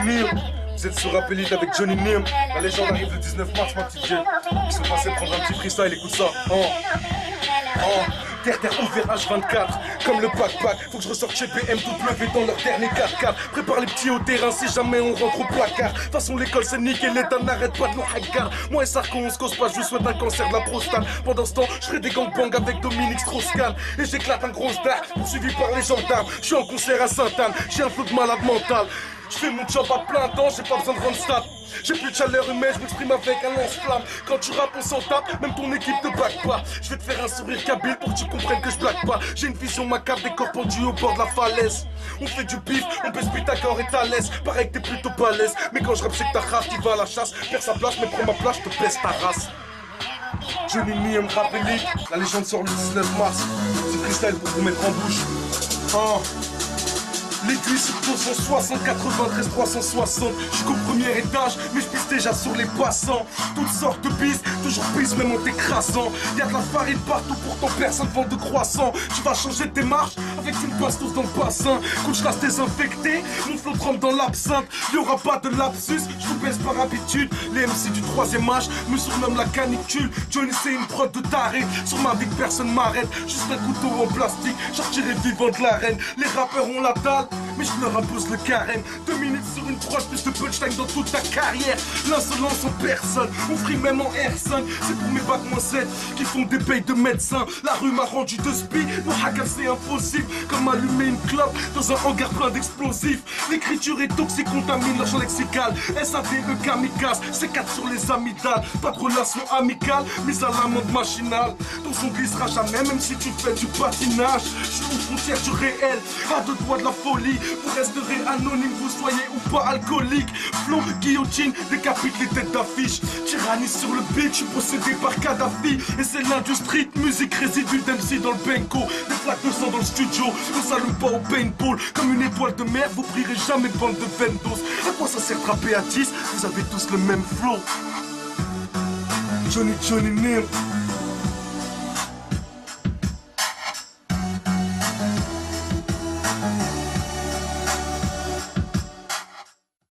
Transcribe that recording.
Nim. Vous êtes sur Rap Elite avec Johnny Nim. La légende arrive le 19 mars, ma petite gueule. Ils sont passés prendre un petit freestyle, écoute ça. Terre, on fait H24, comme le backpack. Faut que je ressorte chez BMW dans leur dernier 4x4. Prépare les petits au terrain si jamais on rentre au placard. De toute façon, l'école c'est nickel, l'État n'arrête pas de nous hagar. Moi et Sarko, on se cause pas, je vous souhaite un cancer de la prostate. Pendant ce temps, je ferai des gangbangs avec Dominique Strauss-Kahn. Et j'éclate un gros star, poursuivi par les gendarmes. Je suis en concert à Sainte-Anne, j'ai un flot de malade mental. Je fais mon job à plein temps, j'ai pas besoin de randstad. J'ai plus de chaleur humaine, je m'exprime avec un lance-flamme. Quand tu rappes, on s'en tape, même ton équipe te back pas. Je vais te faire un sourire kabyle pour que tu comprennes que je blague pas. J'ai une vision macabre des corps pendus au bord de la falaise. On fait du bif, on pèse Pythagore et Thalès. Pareil que t'es plutôt balèze, mais quand je rappe c'est que ta race qui va à la chasse. Perds sa place, mais prends ma place, je te baisse ta race. Johnny Nim, Rap Elite, la légende sort le 19 mars. C'est freestyle pour vous mettre en bouche. L'aiguille sur 260, 93, 360. Jusqu'au premier étage, mais je pisse déjà sur les passants. Toutes sortes de bises, toujours pisse même en t'écrasant. Y'a de la farine partout, pourtant personne vend de croissant. Tu vas changer tes marches avec une passe-tousse dans le bassin. Quand je reste désinfecté, mon flot trempe dans l'absinthe. Y'aura pas de lapsus, je vous baisse par habitude. Les MC du 3ème âge me surnomment la canicule. Johnny c'est une prod de taré. Sur ma vie que personne m'arrête. Juste un couteau en plastique, sortirai vivant de l'arène. Les rappeurs ont la dalle, mais je leur impose le carême. 2 minutes sur une proche, plus de punchline dans toute ta carrière. L'insolence en personne, on frime même en R5. C'est pour mes bacs -7 qui font des payes de médecins. La rue m'a rendu de spi, mon hacker c'est impossible. Comme allumer une clope dans un hangar plein d'explosifs. L'écriture est toxique, contamine leur champ lexical. SADE kamikaze, C4 sur les amygdales. Pas de relation amicale, mise à l'amende machinale. Ton son glissera jamais, même si tu fais du patinage. Je suis aux frontières du réel, à 2 doigts de la folie. Vous resterez anonyme, vous soyez ou pas alcoolique. Flow, guillotine, décapite les têtes d'affiche. Tyrannie sur le beat, je suis possédé par Kadhafi. Et c'est l'industrie de musique résidue d'MC dans le benko. Des flaques de sang dans le studio, on s'allume pas au paintball. Comme une étoile de mer, vous prierez jamais de bande de Vendos. À quoi ça sert de rapper à 10? Vous avez tous le même flow. Johnny Nim.